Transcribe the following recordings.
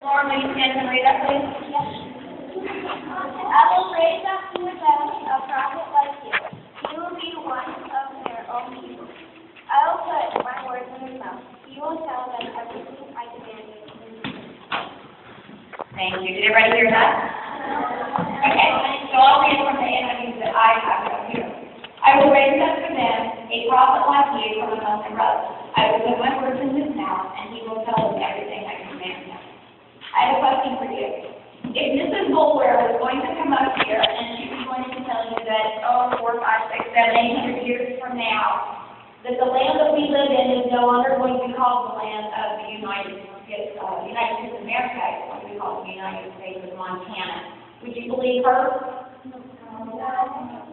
Lauren, will you stand and read that, please? Yes. I will raise up to them a prophet like you. He will be one of their own people. I will put my words in his mouth. He will tell them everything I command you. Thank you. Did everybody hear that? Okay, so I'll read from the NIV that I have up here. I will raise up for them a prophet like you from among their brothers. I will put my words in his mouth, and he will tell them everything I command him. I have a question for you. If Mrs. Bulwer was going to come up here and she was going to tell you that, 4, 5, 6, 7, 800 years from now, that the land that we live in is no longer going to be called the land of the United States of America, it's going to be called the United States of Montana. Would you believe her?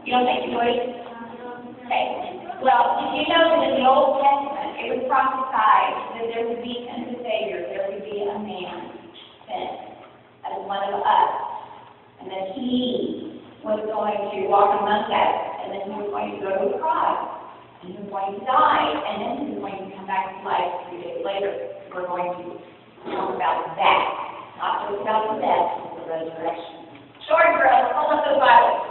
You don't think you would? Okay. Well, did you know that in the Old Testament it was prophesied that there would be a Savior, there would be a man sent as one of us, and that he was going to walk among us, and then he was going to go to the cross, and he was going to die, and then he was going to come back to life 3 days later. We're going to talk about that, not just about the death, but the resurrection. Short girls, hold up those Bibles.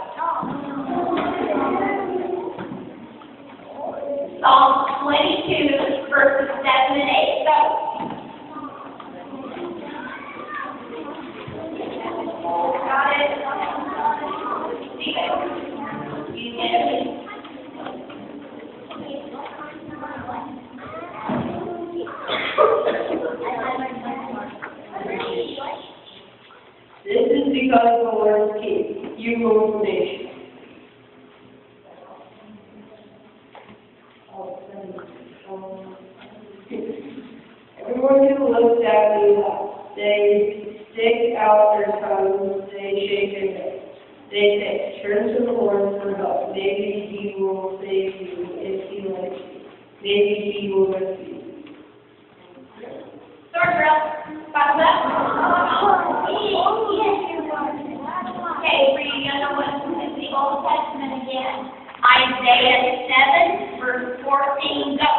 Psalm 22, verses 7 and 8. Go. Got it? Stephen, you get it? This is because the Lord is king. You rule the nation. Everyone who looks at me laughs. They stick out their tongues. They shake their heads. They say, turn to the Lord for help. Maybe he will save you if he likes you. Maybe he will rescue you. Short girls, Bible up. Okay, for you younger ones, this is the Old Testament again. Isaiah 7, verse 14, go.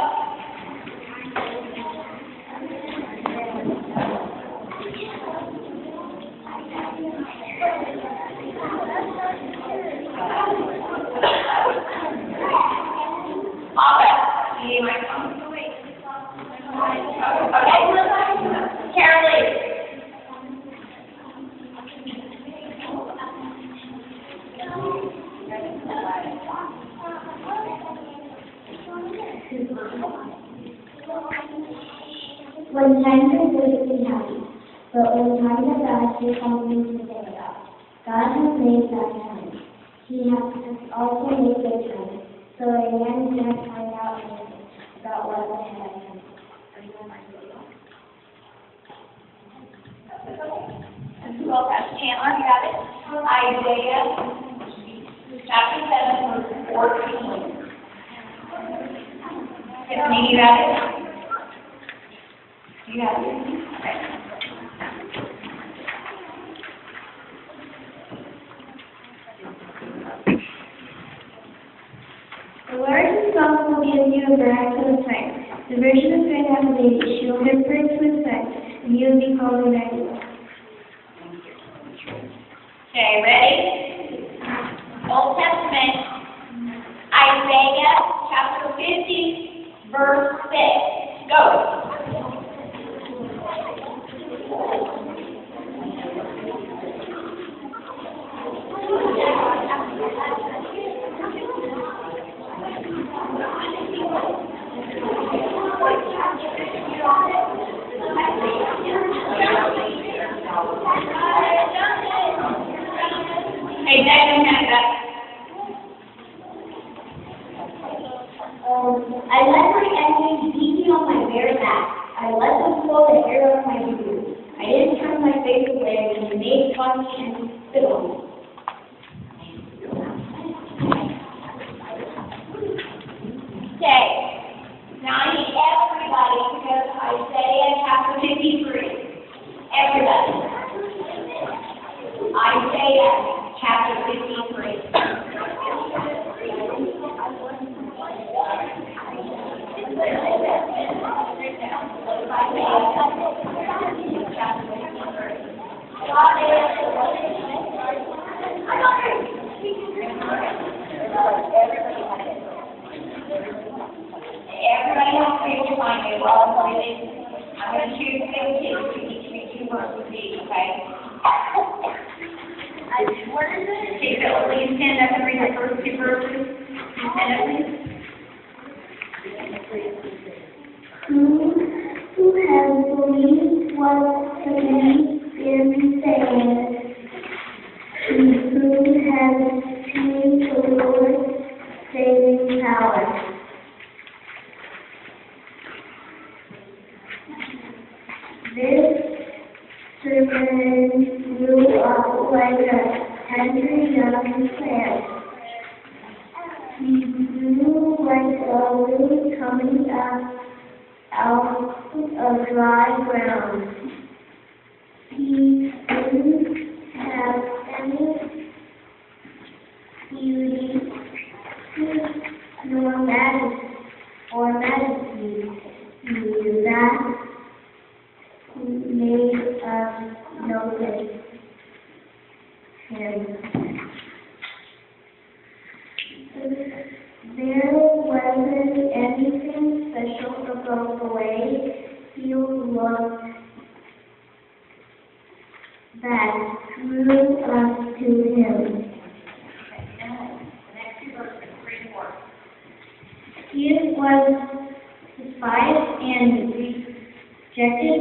You might come. Okay. Carolee. When times are good, be happy, but when times are bad, there's something to say about. God has made bad times. He has also made good times, so a man can't find out anything about what was ahead of him. Well, Pastor Chandler, you got it? Isaiah chapter 7, verse 14. Tiffany, you got it? You got it? Okay. The Lord himself will give you a miraculous sign. The virgin is going to have a baby. She will give birth to a son, and he will be called Emmanuel. Okay, ready? Old Testament, Isaiah chapter 50, verse 6. Go. Hey, Dad, you have that. I let my enemies beat me on my bare back. What is it? Okay, so will you stand up and read the first two verses? Stand up, please. Who has believed what the is saying? Who has seen the Lord's saving power? This serpent grew up like a tender young plant. He grew like a root coming out of dry ground. He didn't have any beauty nor majesty that made us notice him. There wasn't anything special about the way he looked that drew us to him. The next two verses, 3 and 4. He was despised and rejected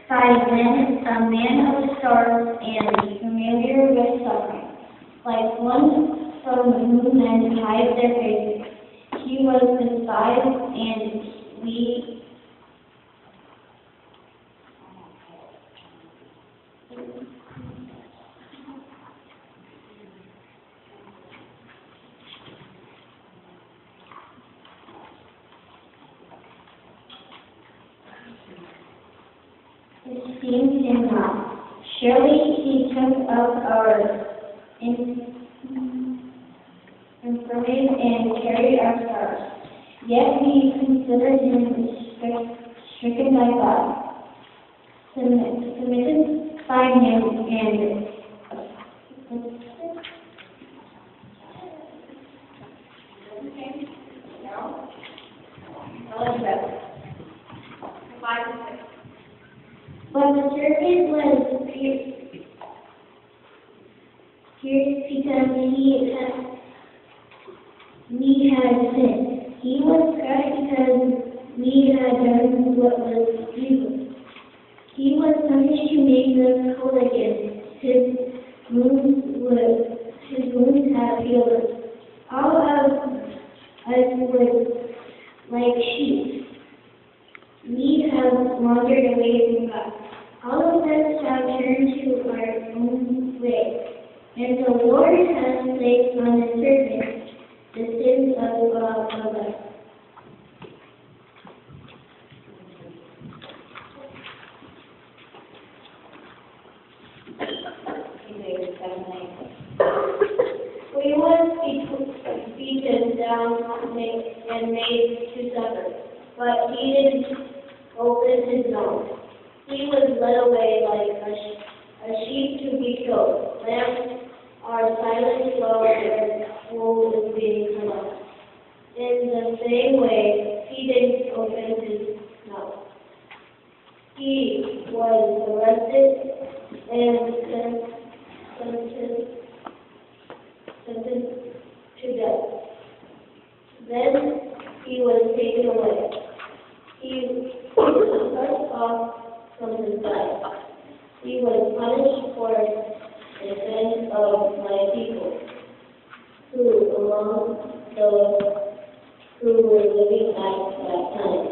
by men, a man of sorrows and familiar with suffering. Like one from whom men hide their faces, he was despised and we esteemed him not. Surely he took up our infirmities and carried our sorrows. Yet we considered him stricken by God, submitted by him, and Elizabeth. 5 and 6. but the serpent was pierced because we had sinned. He was crushed because we had done what was evil. He was punished to make us whole again. His wounds have healed us. All of us were like sheep. We have wandered away from God. All of us have turned to our own way. And the Lord has placed on the serpent the sins of all of us. We once beaten down and made to suffer, but he didn't open his mouth. He was led away like a sheep to be killed. Lambs are silent while their wool is being cut off. In the same way, he didn't open his mouth. He was arrested and sentenced to death. Then he was taken away. He was cut off from his life. He was punished for the sins of my people, who were living at that time.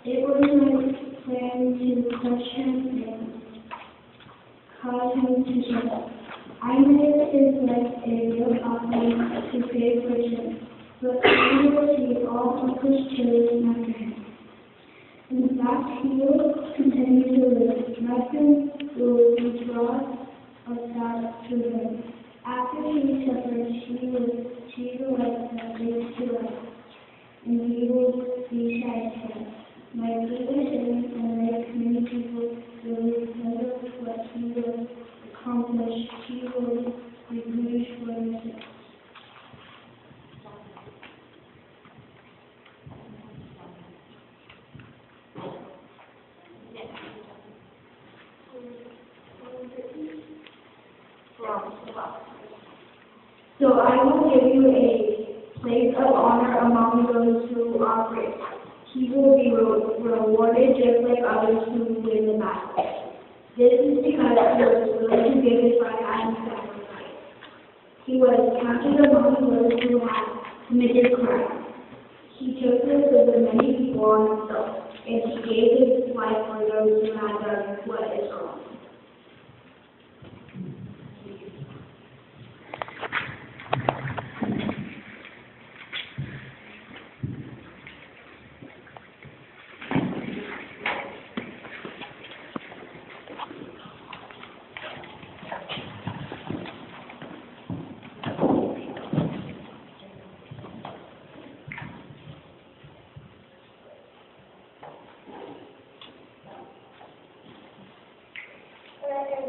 It was my plan to crush him and cause him to suffer. I made his life a real offering to pay for sin, but he will see all of his children after him. In fact, he will continue to live. Nothing will be brought of God to him. After he suffers, he will see the light that leads to life, and he will be satisfied. My position and my community will measure what he will accomplish. He will be British for himself. So I will give you a place of honor among those who are brave. He will be rewarded just like others who win the battle. This is because he was willing to give his life as a sacrifice. He was counted among those who had committed crime. He took the sins of many people on himself, and he gave his life for those who had done what is wrong.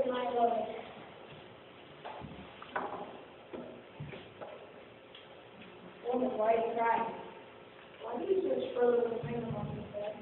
My Lord. Woman, why are you crying? Why do you search further than the finger on your bed?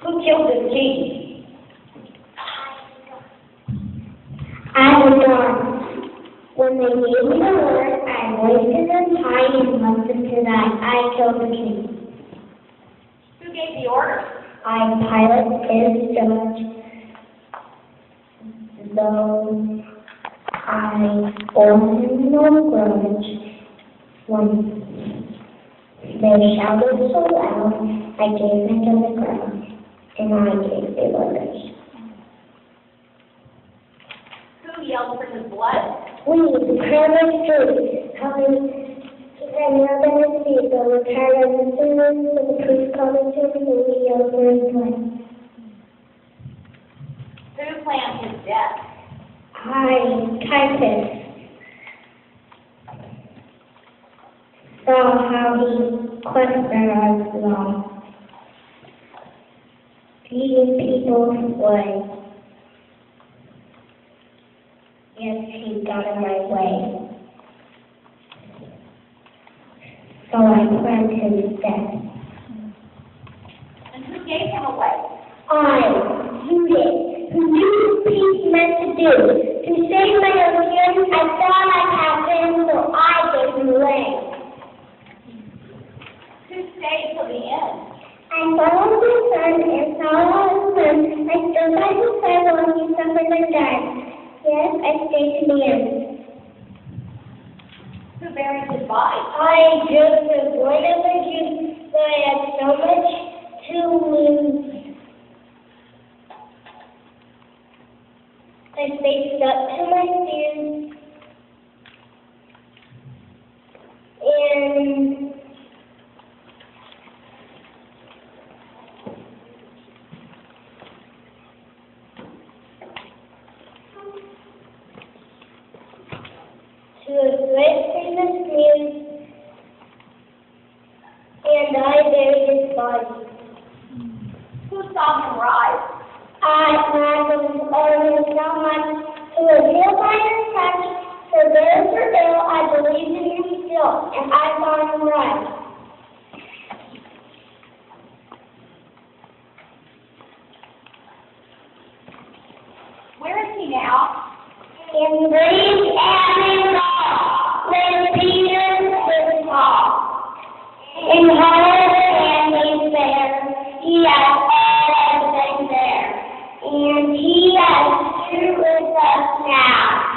Who killed the king? I was gone. When they gave me the word, I hoisted them high and left them to die. I killed the king. Who gave the order? I Pilate is judge, though I bore him no grudge. When they shouted so loud, I gave them to the ground, and I gave the orders. Who yelled for his blood? We, the Paradise Street, coming and now that I see it, the Paradise Street, the priest coming to me, and we yelled for his blood. Who planned his death? Caiaphas saw how he questioned our law, leading people away. Yes, he got in my way. So I planned his death. And who gave him away? Judas, who knew what peace meant to do. To save my own skin, I thought I'd have him, so I gave him away. Who stayed till the end? I followed the sun and saw his son. I stood by his side while he suffered and died. Yes, I stayed to the end. Who buried his body? I just avoided the Jews, but I had so much to lose. I faced up to my fears, and to a great famous news, and I buried his body. Who saw him rise? I was already someone who was healed by his touch, for those who are ill, I believed in him still, and I saw him rise. Where is he now? In Greece and in Gaul, where Peter was Paul. In heart and in fair, he has all been there, and he has true with us now.